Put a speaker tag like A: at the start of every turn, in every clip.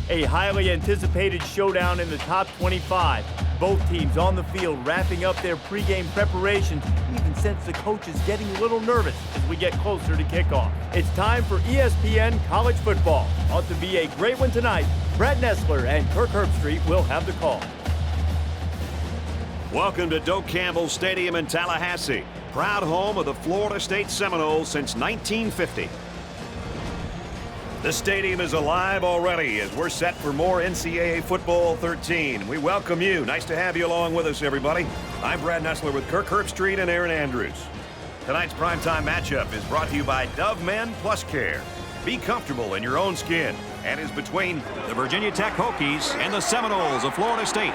A: A highly anticipated showdown in the top 25. Both teams on the field wrapping up their pregame preparations. You can sense the coaches getting a little nervous as we get closer to kickoff. It's time for ESPN College Football. Ought to be a great one tonight. Brett Nessler and Kirk Herbstreit will have the call.
B: Welcome to Doak Campbell Stadium in Tallahassee. Proud home of the Florida State Seminoles since 1950. The stadium is alive already as we're set for more NCAA Football 13. We welcome you. Nice to have you along with us, everybody. I'm Brad Nessler with Kirk Herbstreit and Aaron Andrews. Tonight's primetime matchup is brought to you by Dove Men Plus Care. Be comfortable in your own skin, and is between the Virginia Tech Hokies and the Seminoles of Florida State.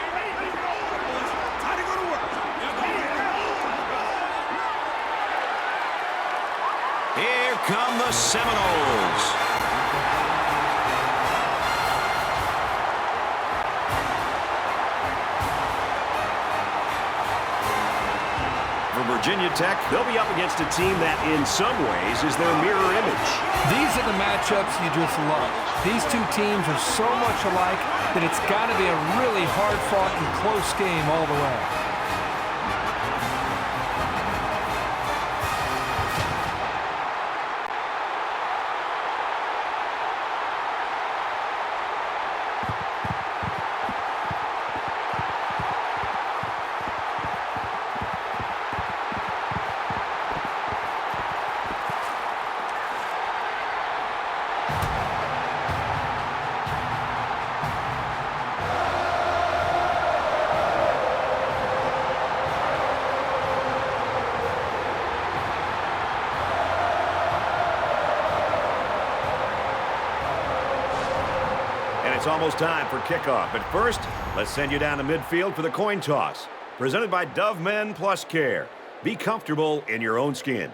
B: Here come the Seminoles. Virginia Tech, they'll be up against a team that in some ways is their mirror image.
C: These are the matchups you just love. These two teams are so much alike that it's got to be a really hard-fought and close game all the way.
B: It's almost time for kickoff, but first, let's send you down to midfield for the coin toss. Presented by Dove Men Plus Care. Be comfortable in your own skin.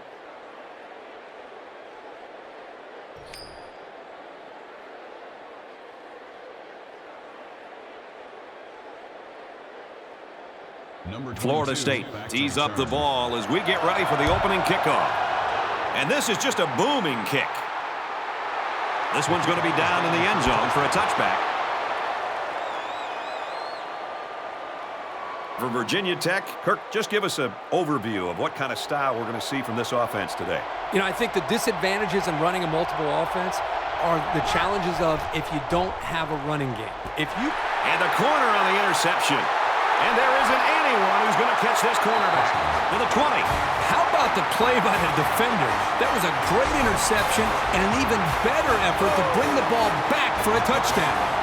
B: Florida State tees up the ball as we get ready for the opening kickoff. And this is just a booming kick. This one's going to be down in the end zone for a touchback. For Virginia Tech, Kirk, just give us an overview of what kind of style we're going to see from this offense today.
C: You know, I think the disadvantages in running a multiple offense are the challenges of if you don't have a running game.
B: And the corner on the interception. And there isn't anyone who's going to catch this cornerback. To the 20.
C: How about the play by the defender? That was a great interception and an even better effort to bring the ball back for a touchdown.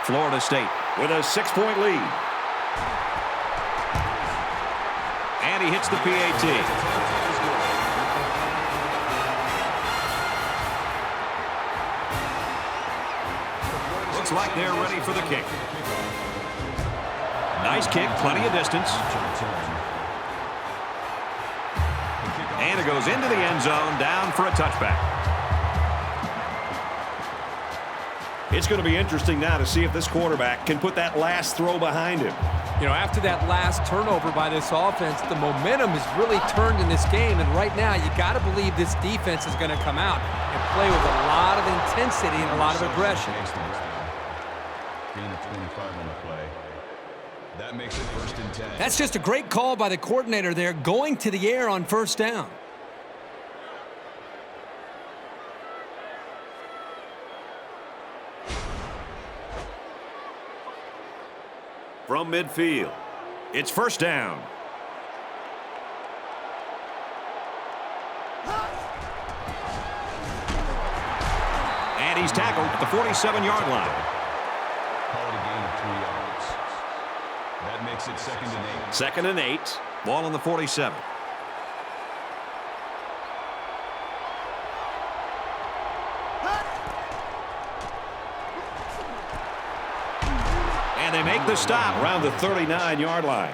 B: Florida State with a 6-point lead. And he hits the PAT. Looks like they're ready for the kick. Nice kick, plenty of distance. And it goes into the end zone, down for a touchback. It's going to be interesting now to see if this quarterback can put that last throw behind him.
C: You know, after that last turnover by this offense, the momentum has really turned in this game. And right now, you got to believe this defense is going to come out and play with a lot of intensity and a lot of aggression.
D: Gain of 25 on the play. That makes it 1st and 10.
C: That's just a great call by the coordinator there, going to the air on 1st down.
B: From midfield, it's 1st down. And he's tackled at the 47-yard line.
D: Call it a gain of 3 yards. That makes it 2nd and 8.
B: 2nd and 8. Ball on the 47. And they make the stop around the 39-yard line.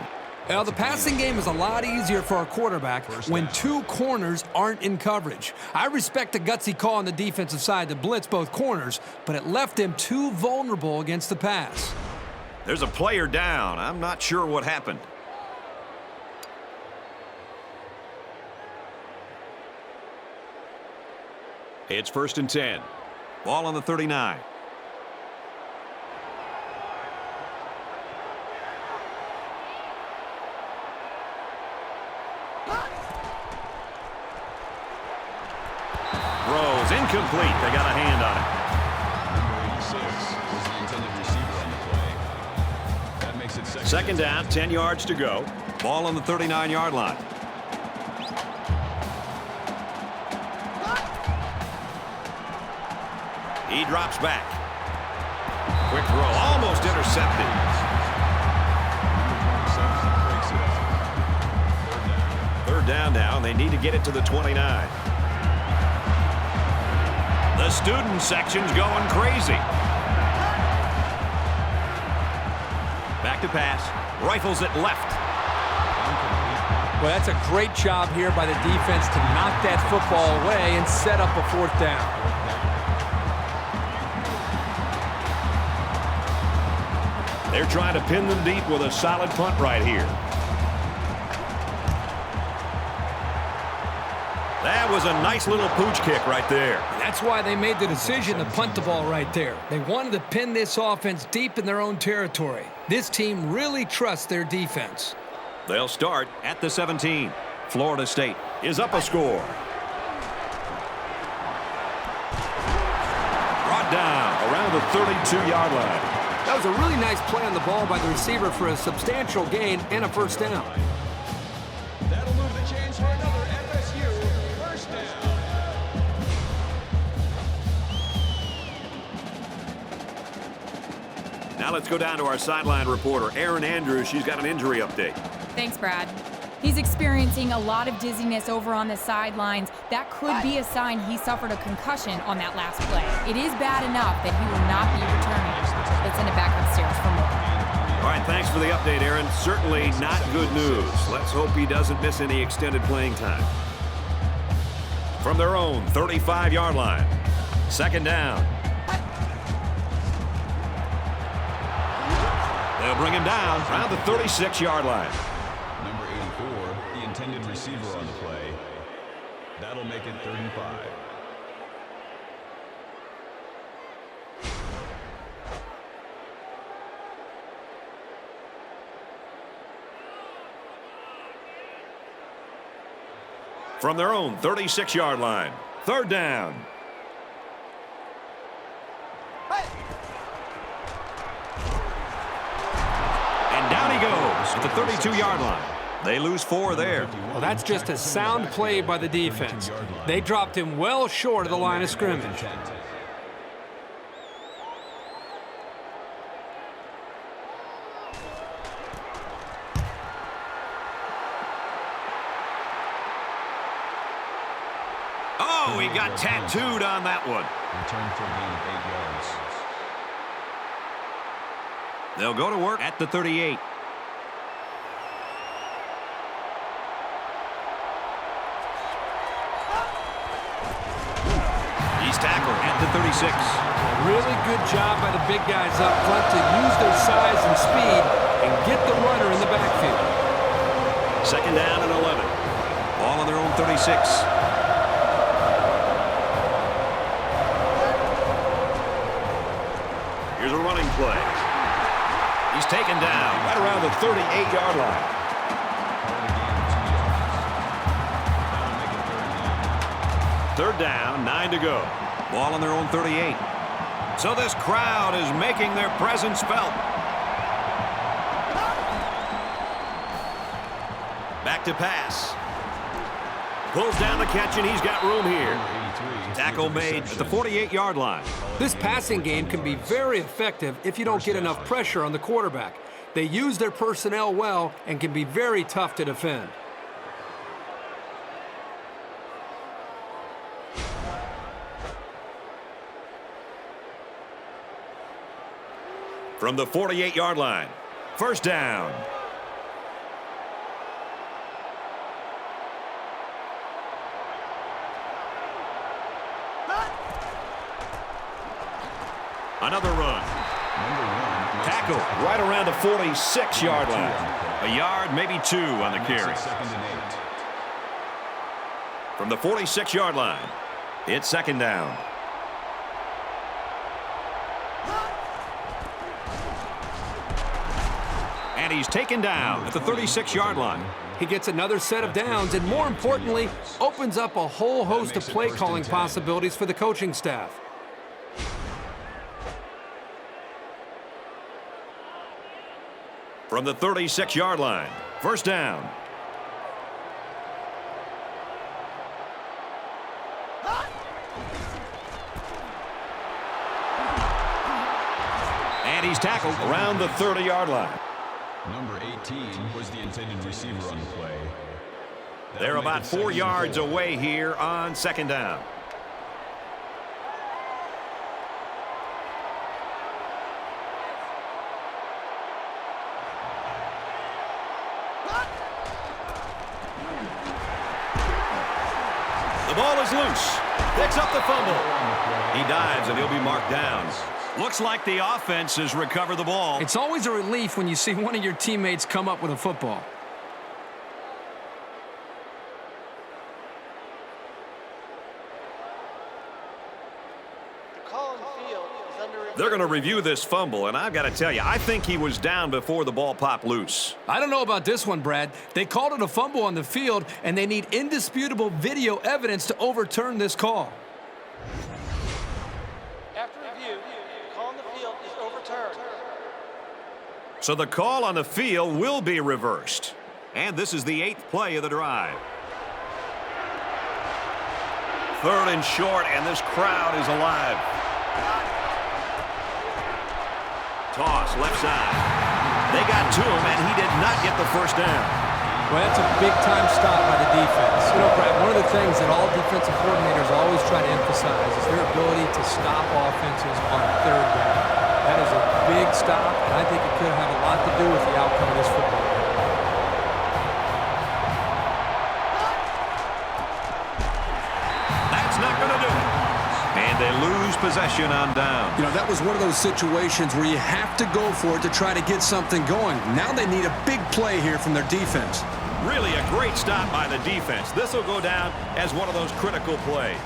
C: Well, the passing game is a lot easier for a quarterback when two corners aren't in coverage. I respect the gutsy call on the defensive side to blitz both corners, but it left them too vulnerable against the pass.
B: There's a player down. I'm not sure what happened. It's 1st and 10. Ball on the 39. Throws incomplete. They got a hand on it.
D: Number 86 was the intended receiver on the play. That makes it
B: second down, 10 yards to go. Ball on the 39-yard line. He drops back. Quick throw, almost intercepted. Third down now. They need to get it to the 29. The student section's going crazy. Back to pass. Rifles it left.
C: Well, that's a great job here by the defense to knock that football away and set up a 4th down.
B: They're trying to pin them deep with a solid punt right here. That was a nice little pooch kick right there.
C: That's why they made the decision to punt the ball right there. They wanted to pin this offense deep in their own territory. This team really trusts their defense.
B: They'll start at the 17. Florida State is up a score. Brought down around the 32-yard line.
C: That was a really nice play on the ball by the receiver for a substantial gain and a 1st down.
D: That'll move the chains for another FSU 1st down.
B: Now let's go down to our sideline reporter, Erin Andrews. She's got an injury update.
E: Thanks, Brad. He's experiencing a lot of dizziness over on the sidelines. That could be a sign he suffered a concussion on that last play. It is bad enough that he will not be returning. Let's send it back upstairs for more.
B: All right, thanks for the update, Erin. Certainly not good news. Let's hope he doesn't miss any extended playing time. From their own 35-yard line, 2nd down. They'll bring him down around the 36-yard line.
D: Number 84, the intended receiver on the play. That'll make it 3rd and 5.
B: From their own 36-yard line, 3rd down. And down he goes at the 32-yard line. They lose 4 there.
C: Well, that's just a sound play by the defense. They dropped him well short of the line of scrimmage.
B: Oh, he got tattooed on that one.
D: Return for a gain of 8 yards.
B: They'll go to work at the 38. He's tackled at the 36.
C: Really good job by the big guys up front to use their size and speed and get the runner in the backfield.
B: 2nd down and 11. Ball on their own 36. Here's a running play. He's taken down right around the 38-yard line. 3rd down, 9 to go. Ball on their own 38. So this crowd is making their presence felt. Back to pass. Pulls down the catch, and he's got room here. Tackle made at the 48-yard line.
C: This passing game can be very effective if you don't get enough pressure on the quarterback. They use their personnel well and can be very tough to defend.
B: From the 48-yard line, 1st down. Another run. Tackle right around the 46-yard line. A yard, maybe 2 on the carry. From the 46-yard line, it's 2nd down. And he's taken down at the 36-yard line.
C: He gets another set of downs and, more importantly, opens up a whole host of play calling possibilities for the coaching staff.
B: From the 36-yard line, 1st down. And he's tackled around the 30-yard line.
D: Number 18 was the intended receiver on the play.
B: They're about 4 yards away here on 2nd down. The ball is loose. Picks up the fumble. He dives, and he'll be marked down. Looks like the offense has recovered the ball.
C: It's always a relief when you see one of your teammates come up with a football.
B: They're going to review this fumble, and I've got to tell you, I think he was down before the ball popped loose.
C: I don't know about this one, Brad. They called it a fumble on the field, and they need indisputable video evidence to overturn this call.
F: After review, the call on the field is overturned.
B: So the call on the field will be reversed. And this is the 8th play of the drive. 3rd and short, and this crowd is alive. Toss, left side. They got to him, and he did not get the 1st down.
C: Well, that's a big-time stop by the defense. You know, Brad, one of the things that all defensive coordinators always try to emphasize is their ability to stop offenses on 3rd down. That is a big stop, and I think it could have a lot to do with the outcome of this football game.
B: That's not going to do it. And they lose possession on down.
C: You know, that was one of those situations where you have to go for it to try to get something going. Now they need a big play here from their defense.
B: Really a great stop by the defense. This will go down as one of those critical plays.